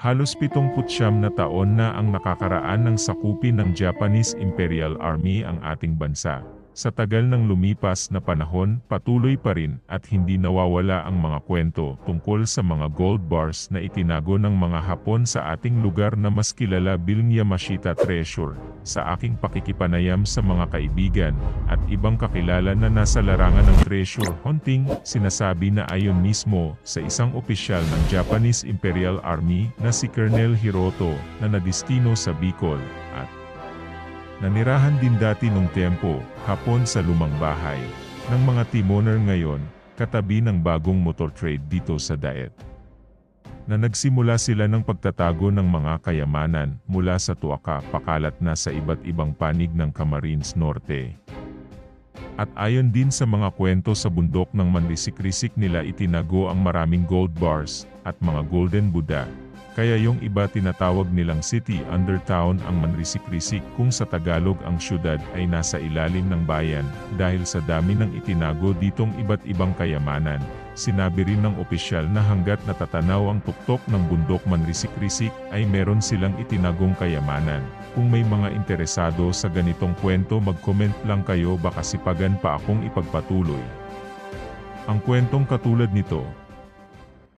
Halos 79 na taon na ang nakakaraan ng sakupin ng Japanese Imperial Army ang ating bansa. Sa tagal ng lumipas na panahon, patuloy pa rin at hindi nawawala ang mga kwento tungkol sa mga gold bars na itinago ng mga Hapon sa ating lugar na mas kilala bilang Yamashita Treasure. Sa aking pakikipanayam sa mga kaibigan at ibang kakilala na nasa larangan ng treasure hunting, sinasabi na ayon mismo sa isang opisyal ng Japanese Imperial Army na si Colonel Hiroto na nadistino sa Bicol at nanirahan din dati nung tempo, Hapon sa lumang bahay ng mga timoner ngayon, katabi ng bagong motor trade dito sa Daet. Na nagsimula sila ng pagtatago ng mga kayamanan mula sa tuwaka pakalat na sa iba't ibang panig ng Camarines Norte. At ayon din sa mga kwento sa bundok ng manrisik-risik nila itinago ang maraming gold bars at mga golden Buddha. Kaya yung iba tinatawag nilang city under town ang manrisik-risik kung sa Tagalog ang syudad ay nasa ilalim ng bayan dahil sa dami ng itinago ditong iba't ibang kayamanan. Sinabi rin ng opisyal na hanggat natatanaw ang tuktok ng bundok manrisik-risik ay meron silang itinagong kayamanan. Kung may mga interesado sa ganitong kwento mag-comment lang kayo baka sipagan pa akong ipagpatuloy. Ang kwentong katulad nito,